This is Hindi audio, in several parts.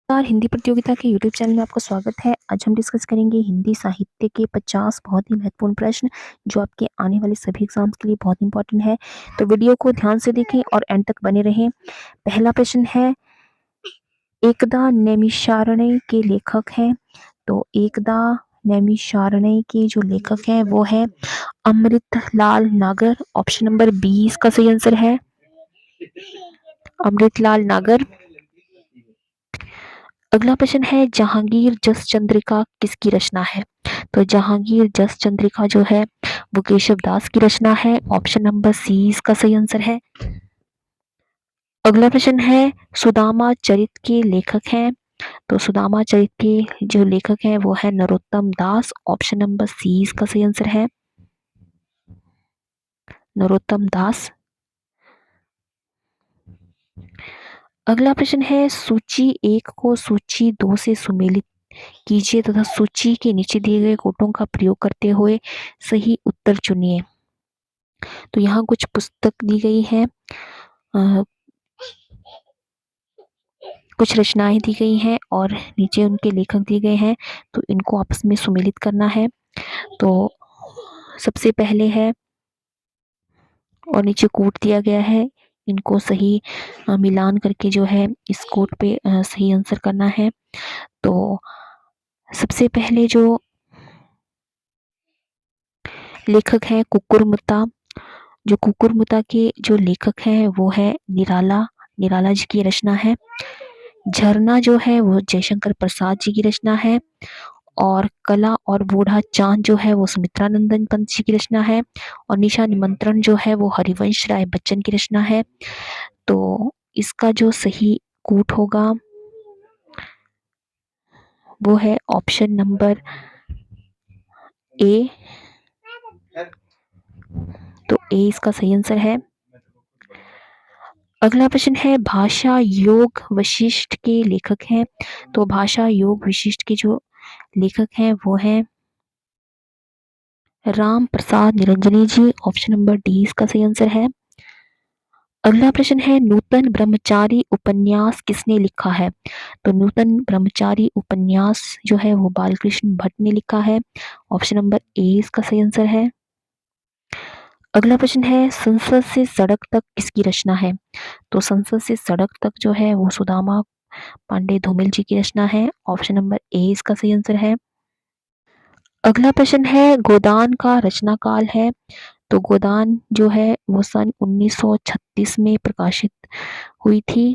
नमस्कार, हिंदी प्रतियोगिता के यूट्यूब चैनल में आपका स्वागत है। आज हम डिस्कस करेंगे हिंदी साहित्य के 50 बहुत ही महत्वपूर्ण प्रश्न जो आपके आने वाले सभी एग्जाम्स के लिए बहुत इंपॉर्टेंट है। तो वीडियो को ध्यान से देखें और एंड तक बने रहें। पहला प्रश्न है, एकदा नैमिषारण्य के लेखक हैं। तो एकदा नैमिषारण्य के जो लेखक हैं वो है अमृतलाल नागर। ऑप्शन नंबर 20 का सही आंसर है अमृतलाल नागर। अगला प्रश्न है, जहांगीर जस चंद्रिका किसकी रचना है। तो जहांगीर जस चंद्रिका जो है वो केशव दास की रचना है। ऑप्शन नंबर सी इसका सही आंसर है। अगला प्रश्न है, सुदामा चरित के लेखक हैं। तो सुदामा चरित के जो लेखक हैं वो है नरोत्तम दास। ऑप्शन नंबर सी इसका सही आंसर है नरोत्तम दास। अगला प्रश्न है, सूची 1 को सूची 2 से सुमेलित कीजिए तथा सूची के नीचे दिए गए कोटों का प्रयोग करते हुए सही उत्तर चुनिए। तो यहाँ कुछ पुस्तक दी गई है, कुछ रचनाएं दी गई हैं और नीचे उनके लेखक दिए गए हैं। तो इनको आपस में सुमेलित करना है। तो सबसे पहले है और नीचे कोट दिया गया है, इनको सही मिलान करके जो है इस कोट पे सही आंसर करना है। तो सबसे पहले जो लेखक है कुकुरमुत्ता, जो कुकुरमुत्ता के जो लेखक हैं वो है निराला, निराला जी की रचना है। झरना जो है वो जयशंकर प्रसाद जी की रचना है। और कला और बूढ़ा चांद जो है वो सुमित्रा नंदन पंत जी की रचना है। और निशा निमंत्रण जो है वो हरिवंश राय बच्चन की रचना है। तो इसका जो सही कूट होगा वो है ऑप्शन नंबर ए। तो ए इसका सही आंसर है। अगला प्रश्न है, भाषा योग वशिष्ठ के लेखक हैं। तो भाषा योग वशिष्ठ के जो लेखक हैं वो हैं राम प्रसाद निरंजनी जी। ऑप्शन नंबर डी इसका सही आंसर है। अगला प्रश्न है, नूतन ब्रह्मचारी उपन्यास किसने लिखा है। तो नूतन ब्रह्मचारी उपन्यास जो है वो बालकृष्ण भट्ट ने लिखा है। ऑप्शन नंबर ए इसका सही आंसर है। अगला प्रश्न है, संसद से सड़क तक किसकी रचना है। तो संसद से सड़क तक जो है वो सुदामा पांडे धूमिल जी की रचना है। ऑप्शन नंबर ए इसका सही आंसर है। अगला प्रश्न है, गोदान का रचना काल है। तो गोदान जो है वो सन 1936 में प्रकाशित हुई थी।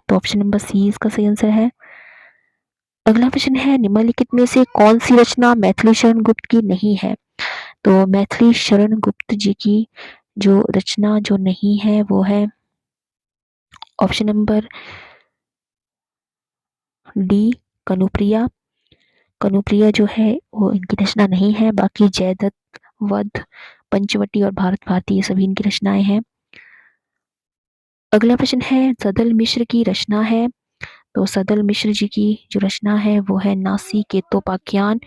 तो ऑप्शन नंबर सी इसका सही आंसर है। अगला प्रश्न है, निम्नलिखित में से कौन सी रचना मैथिली शरण गुप्त की नहीं है। तो मैथिली शरण गुप्त जी की जो रचना जो नहीं है वो है option number D Kanupriya. Kanupriya जो है वो इनकी रचना नहीं है। बाकी जयदत्त, वध, पंचवटी और भारत भारती ये सभी इनकी रचनाएं हैं। अगला प्रश्न है, सदल मिश्र की रचना है। तो सदल मिश्र जी की जो रचना है वो है नासी केतोपाख्यान।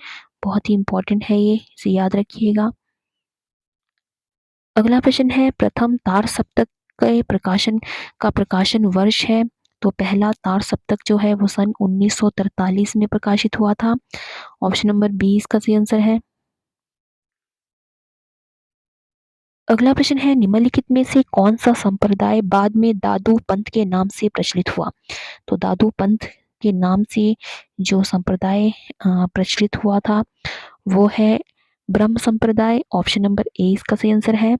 बहुत ही इंपॉर्टेंट है ये, इसे याद रखिएगा। अगला प्रश्न है, प्रथम तार सप्तक के प्रकाशन वर्ष है। तो पहला तार सप्तक जो है वो सन 1943 में प्रकाशित हुआ था। ऑप्शन नंबर 20 का सही आंसर है। अगला प्रश्न है, निम्नलिखित में से कौन सा संप्रदाय बाद में दादू पंथ के नाम से प्रचलित हुआ। तो दादू पंथ के नाम से जो संप्रदाय प्रचलित हुआ था वो है ब्रह्म संप्रदाय। ऑप्शन नंबर ए इसका सही आंसर है।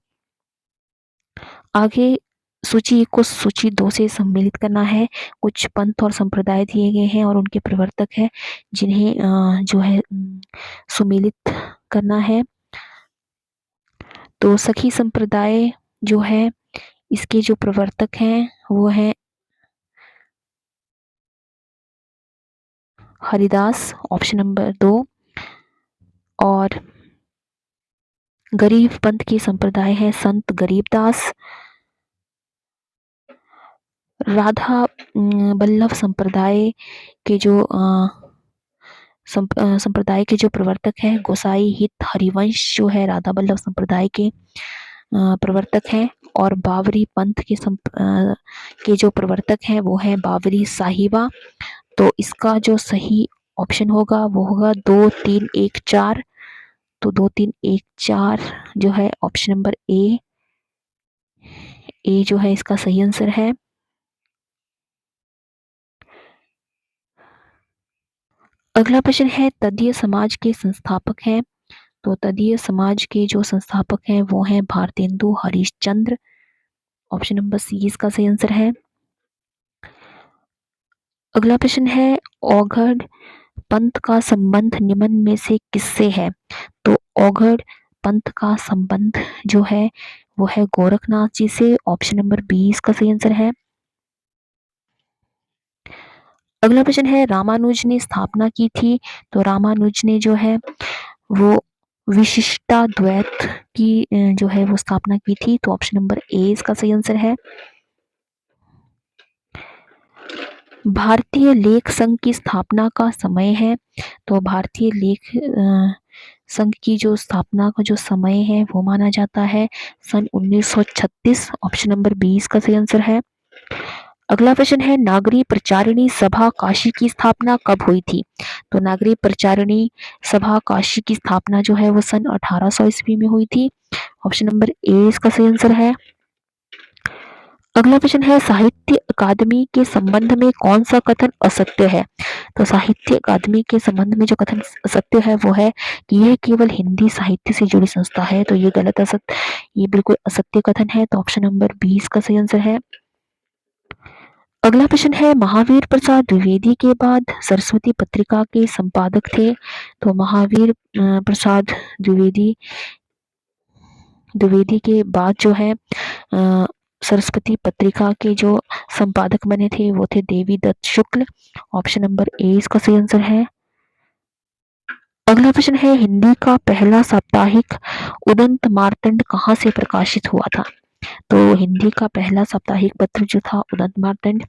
आगे सूची 1 को सूची 2 से सम्मिलित करना है। कुछ पंथ और संप्रदाय दिए गए हैं और उनके प्रवर्तक हैं जिन्हें जो है सुमेलित करना है। तो सखी संप्रदाय जो है इसके जो प्रवर्तक हैं वो हैं हरिदास। Option number 2। और गरीब पंथ के संप्रदाय है संत गरीबदास। राधा बल्लभ संप्रदाय के जो संप्रदाय के जो प्रवर्तक है गोसाई हित हरिवंश जो है राधा बल्लभ संप्रदाय के प्रवर्तक हैं। और बावरी पंथ के के जो प्रवर्तक हैं वो है बावरी साहिबा। तो इसका जो सही ऑप्शन होगा वो होगा 2 3 1 4। तो 2 3 1 4 जो है ऑप्शन नंबर ए जो है इसका सही आंसर है। अगला प्रश्न है तदीय समाज के संस्थापक हैं। तो तदीय समाज के जो संस्थापक हैं वो हैं Bharatendu Harishchandra. Option number C इसका सही आंसर है। अगला प्रश्न है औघड़ पंथ का संबंध निम्न में से किससे है। तो औघड़ पंथ का संबंध जो है वो है गोरखनाथ जी से। ऑप्शन नंबर बी इसका सही आंसर है। अगला प्रश्न है रामानुज ने स्थापना की थी। तो रामानुज ने जो है वो विशिष्टाद्वैत की जो है वो स्थापना की थी। तो ऑप्शन नंबर ए इसका सही आंसर है। भारतीय लेख संघ की स्थापना का समय है। तो भारतीय लेख संघ की जो स्थापना का जो समय है वो माना जाता है सन 1936। ऑप्शन नंबर 20 का सही आंसर है। अगला प्रश्न है नागरी प्रचारिणी सभा काशी की स्थापना कब हुई थी। तो नागरी प्रचारिणी सभा काशी की स्थापना जो है वो सन 1800 ईस्वी में हुई थी। ऑप्शन नंबर ए इसका सही आंसर है। अगला प्रश्न है साहित्य अकादमी के संबंध में कौन सा कथन असत्य है। तो साहित्य अकादमी के संबंध में जो कथन असत्य है वो है कि यह केवल हिंदी साहित्य से जुड़ी संस्था है। तो ये गलत असत्य, ये बिल्कुल असत्य कथन है। तो ऑप्शन नंबर 20 का सही आंसर है। अगला प्रश्न है महावीर प्रसाद द्विवेदी के बाद सरस्वती पत्रिका के संपादक थे। तो महावीर प्रसाद द्विवेदी द्विवेदी के बाद जो है सरस्वती पत्रिका के जो संपादक बने थे वो थे देवी दत्त शुक्ल। ऑप्शन नंबर ए इसका सही आंसर है। अगला प्रश्न है हिंदी का पहला साप्ताहिक उदंत मार्तंड कहाँ से प्रकाशित हुआ था। तो हिंदी का पहला साप्ताहिक पत्र जो था उदंत मार्तंड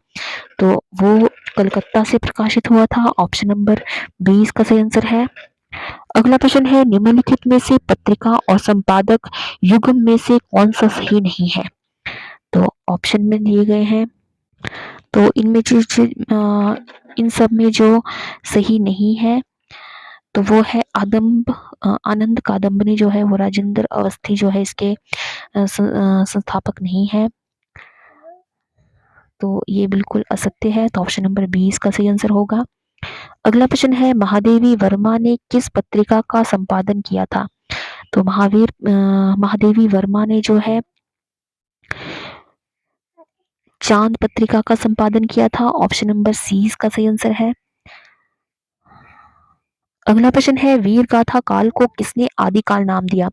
तो वो कलकत्ता से प्रकाशित हुआ था। ऑप्शन नंबर 20 का सही आंसर है। अगला प्रश्न है निम्नलिखित में से पत्रिका और संपादक युग्म में से कौन सा सही नहीं है। तो ऑप्शन में दिए गए हैं। तो इनमें इन सब में जो सही नहीं है तो वो है आनंद कादम्बनी जो है वो राजेंद्र अवस्थी जो है इसके संस्थापक नहीं है। तो ये बिल्कुल असत्य है। तो ऑप्शन नंबर 20 का सही आंसर होगा। अगला प्रश्न है महादेवी वर्मा ने किस पत्रिका का संपादन किया था। तो महादेवी वर्मा ने जो है चांद पत्रिका का संपादन किया था। ऑप्शन नंबर सी इसका सही आंसर है। अगला प्रश्न है वीर गाथा काल को किसने आदिकाल नाम दिया।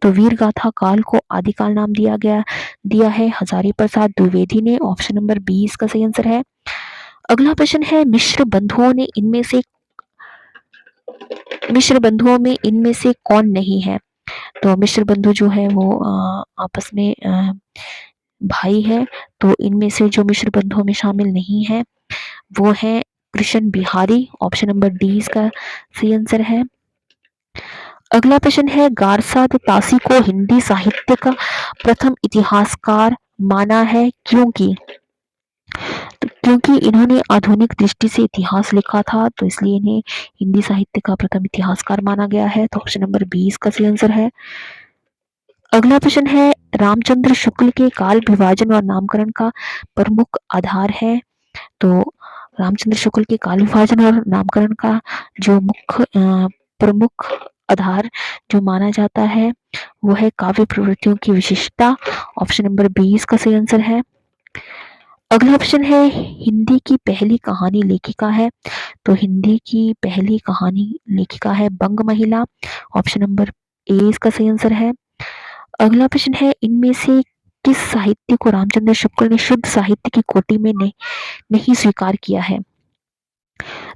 तो वीर गाथा काल को आदिकाल नाम दिया है हजारी प्रसाद द्विवेदी ने। ऑप्शन नंबर 20 का सही आंसर है। अगला प्रश्न है मिश्र बंधुओं में इनमें से कौन नहीं है। तो मिश्र बंधु जो है वो आपस में भाई है। तो इनमें से जो मिश्र बंधुओं में शामिल नहीं है वो है Krishna Bihari. Option number D इसका सही आंसर है। अगला प्रश्न है गारसाद तासी को हिंदी साहित्य का प्रथम इतिहासकार माना है क्योंकि इन्होंने आधुनिक दृष्टि से इतिहास लिखा था तो इसलिए इन्हें हिंदी साहित्य का प्रथम इतिहासकार माना गया है। तो ऑप्शन नंबर 20 का सही आंसर है। अगला प्रश्न है रामचंद्र शुक्ल के काल विभाजन और नामकरण का प्रमुख आधार है। तो रामचंद्र शुक्ल के काल विभाजन और नामकरण का जो प्रमुख आधार जो माना जाता है वो है काव्य प्रवृत्तियों की विशिष्टता। ऑप्शन नंबर 20 का सही आंसर है। अगला ऑप्शन है हिंदी की पहली कहानी लेखिका है। तो हिंदी की पहली कहानी लेखिका है बंग महिला। ऑप्शन नंबर ए इसका सही आंसर है। अगला प्रश्न है इनमें से किस साहित्य को रामचंद्र शुक्ल ने शुद्ध साहित्य की कोटि में नहीं स्वीकार किया है।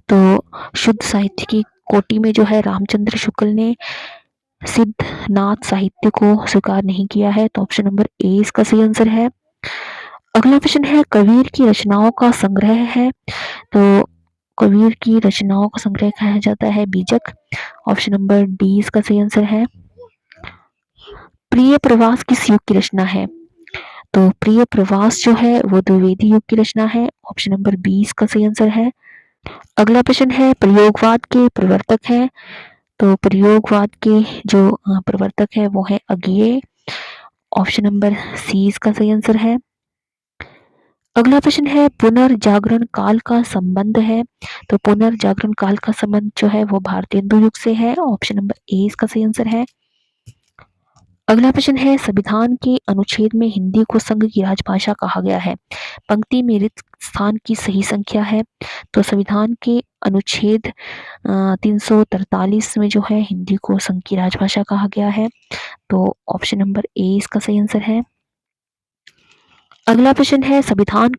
तो शुद्ध साहित्य की कोटि में जो है रामचंद्र शुक्ल ने सिद्धनाथ साहित्य को स्वीकार नहीं किया है। तो ऑप्शन नंबर ए इसका सही आंसर है। अगला प्रश्न है कबीर की रचनाओं का संग्रह है। तो कबीर की रचनाओं का संग्रह कहा जाता है बीजक। ऑप्शन नंबर डी इसका सही आंसर है। प्रिय प्रवास किस युग की रचना है। तो प्रिय प्रवास जो है वो द्विवेदी युग की रचना है। ऑप्शन नंबर 20 का सही आंसर है। अगला प्रश्न है प्रयोगवाद के प्रवर्तक हैं, तो प्रयोगवाद के जो प्रवर्तक है वो है अज्ञेय। ऑप्शन नंबर सी इसका सही आंसर है। अगला प्रश्न है पुनर्जागरण काल का संबंध है, तो पुनर्जागरण काल का संबंध जो है वो भारतेंदु युग से है। ऑप्शन नंबर ए इसका सही आंसर है। अगला प्रश्न है संविधान के अनुच्छेद में हिंदी को संघ की राजभाषा कहा गया है। पंक्ति में रिक्त स्थान की सही संख्या है, तो संविधान के अनुच्छेद 343 में जो है हिंदी को संघ की राजभाषा कहा गया है, तो ऑप्शन नंबर ए इसका सही आंसर है। अगला प्रश्न है संविधान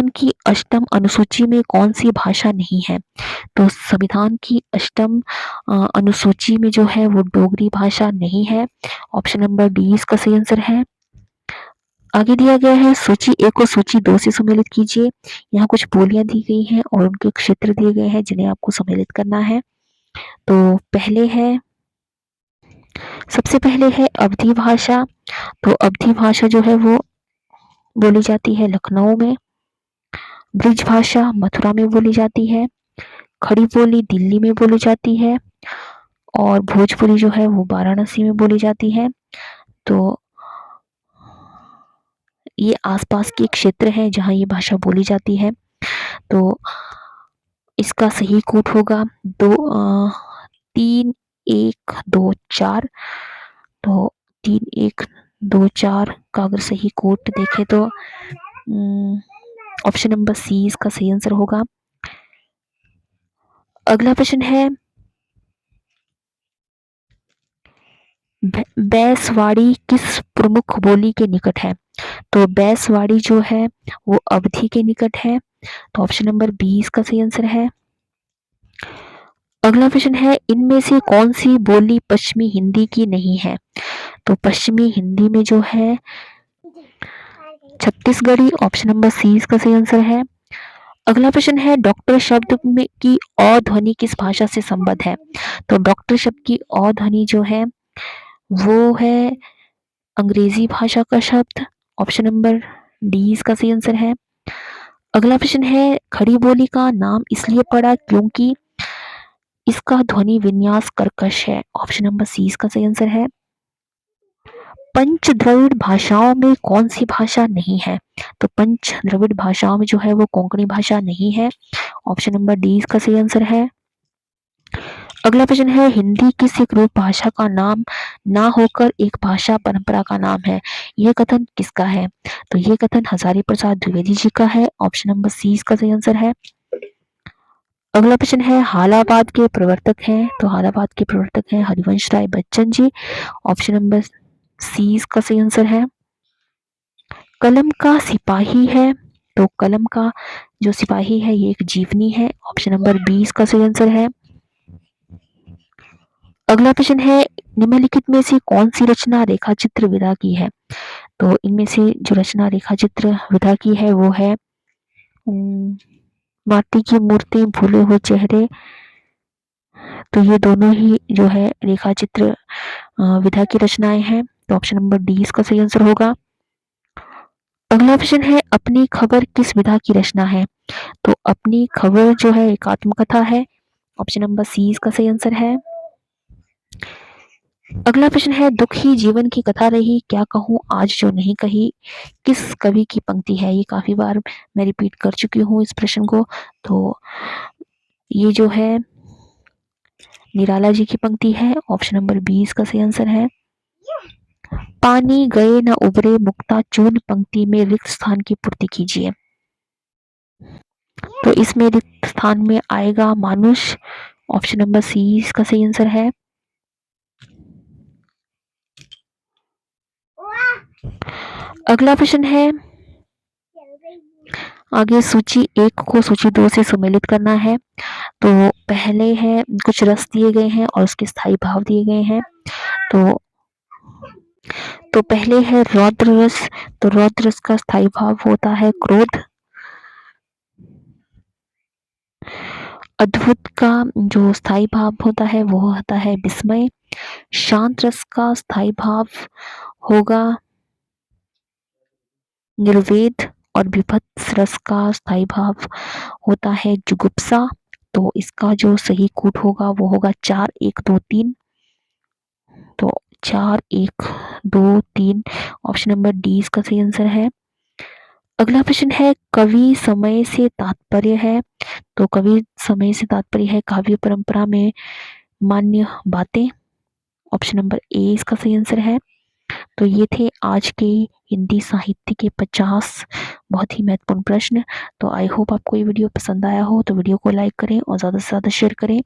की अष्टम अनुसूची में कौन सी भाषा नहीं है, तो संविधान की अष्टम अनुसूची में जो है वो डोगरी भाषा नहीं है। ऑप्शन नंबर डी इसका सही आंसर है। आगे दिया गया है सूची ए को सूची 2 से सम्मिलित कीजिए। यहाँ कुछ बोलियां दी गई हैं और उनके क्षेत्र दिए गए हैं जिन्हें आपको सम्मिलित करना है। तो सबसे पहले है अवधी भाषा, तो अवधी भाषा जो है वो बोली जाती है लखनऊ में। ब्रिज भाषा मथुरा में बोली जाती है। खड़ी बोली दिल्ली में बोली जाती है और भोजपुरी जो है वो वाराणसी में बोली जाती है। तो ये आसपास के क्षेत्र हैं जहाँ ये भाषा बोली जाती है। तो इसका सही कोट होगा 3-1-2-4। तो 3-1-2-4 का अगर सही कोट देखें तो ऑप्शन नंबर सी इसका सही आंसर होगा। अगला प्रश्न है बैसवाड़ी किस प्रमुख बोली के निकट है, तो बैसवाड़ी जो है वो अवधी के निकट है, तो ऑप्शन नंबर बी इसका सही आंसर है। अगला प्रश्न है इनमें से कौन सी बोली पश्चिमी हिंदी की नहीं है, तो पश्चिमी हिंदी में जो है छत्तीसगढ़ी। ऑप्शन नंबर सी इसका सही आंसर है। अगला प्रश्न है डॉक्टर शब्द में की अ ध्वनि किस भाषा से संबद्ध है, तो डॉक्टर शब्द की अ ध्वनि जो है वो है अंग्रेजी भाषा का शब्द। ऑप्शन नंबर डी इसका सही आंसर है। अगला प्रश्न है खड़ी बोली का नाम इसलिए पड़ा क्योंकि इसका ध्वनि विन्यास कर्कश है। ऑप्शन नंबर सी इसका सही आंसर है। पंच द्रविड़ भाषाओं में कौन सी भाषा नहीं है, तो पंच द्रविड़ भाषाओं में जो है वो कोंकणी भाषा नहीं है। ऑप्शन नंबर डी इसका सही आंसर है। अगला प्रश्न है हिंदी किस एक रूप भाषा का नाम ना होकर एक भाषा परंपरा का नाम है, यह कथन किसका है, तो यह कथन हजारी प्रसाद द्विवेदी जी का है। ऑप्शन नंबर सी इसका सही आंसर है। अगला प्रश्न है हालाबाद के प्रवर्तक हैं, तो हालाबाद के प्रवर्तक हैं Harivansh Rai Bachchan ji. Option number C इसका सही आंसर है। कलम का सिपाही है, तो कलम का जो सिपाही है ये एक जीवनी है। ऑप्शन नंबर बी इसका सही आंसर है। अगला प्रश्न है निम्नलिखित में से कौन सी रचना रेखा चित्र विधा की है, तो इनमें से जो रचना रेखा चित्र विधा की है वो है माटी की मूर्ति भूले हुए चेहरे। तो ये दोनों ही जो है रेखा चित्र विधा की रचनाएं हैं, तो ऑप्शन नंबर डी इसका सही आंसर होगा। अगला प्रश्न है अपनी खबर किस विधा की रचना है, तो अपनी खबर जो है एक आत्मकथा है। ऑप्शन नंबर सी इसका सही आंसर है। अगला प्रश्न है दुख ही जीवन की कथा रही क्या कहूँ आज जो नहीं कही, किस कवि की पंक्ति है, ये काफी बार मैं रिपीट कर चुकी हूँ इस प्रश्न को। तो ये जो है निराला जी की पंक्ति है। ऑप्शन नंबर बी इसका सही आंसर है। पानी गए न उबरे मुक्ता चूर्ण पंक्ति में रिक्त स्थान की पूर्ति कीजिए, तो इसमें रिक्त स्थान में आएगा मानुष। ऑप्शन नंबर सी इसका सही आंसर है। अगला प्रश्न है आगे सूची 1 को सूची 2 से सम्मिलित करना है। तो पहले है कुछ रस दिए गए हैं और उसके स्थायी भाव दिए गए हैं। तो पहले है रौद्र रस, तो रौद्र रस का स्थायी भाव होता है क्रोध। अद्भुत का जो स्थायी भाव होता है वो होता है विस्मय। शांत रस का स्थायी भाव होगा निर्वेद और विभत्स रस का स्थायी भाव होता है जुगुप्सा। तो इसका जो सही कूट होगा वो होगा 4 1 2 3। तो 4 1 2 3 ऑप्शन नंबर डी इसका सही आंसर है। अगला प्रश्न है कवि समय से तात्पर्य है। तो कवि समय से तात्पर्य है काव्य परंपरा में मान्य बातें। ऑप्शन नंबर ए इसका सही आंसर है। तो ये थे आज के हिंदी साहित्य के 50 बहुत ही महत्वपूर्ण प्रश्न। तो आई होप आपको ये वीडियो पसंद आया हो, तो वीडियो को लाइक करें और ज़्यादा से ज़्यादा शेयर करें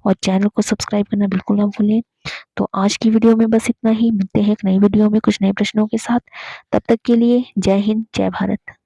और चैनल को सब्सक्राइब करना बिल्कुल ना भूलें। तो आज की वीडियो में बस इतना ही, मिलते हैं एक नई वीडियो में कुछ नए प्रश्नों के साथ। तब तक के लिए जय हिंद, जय भारत।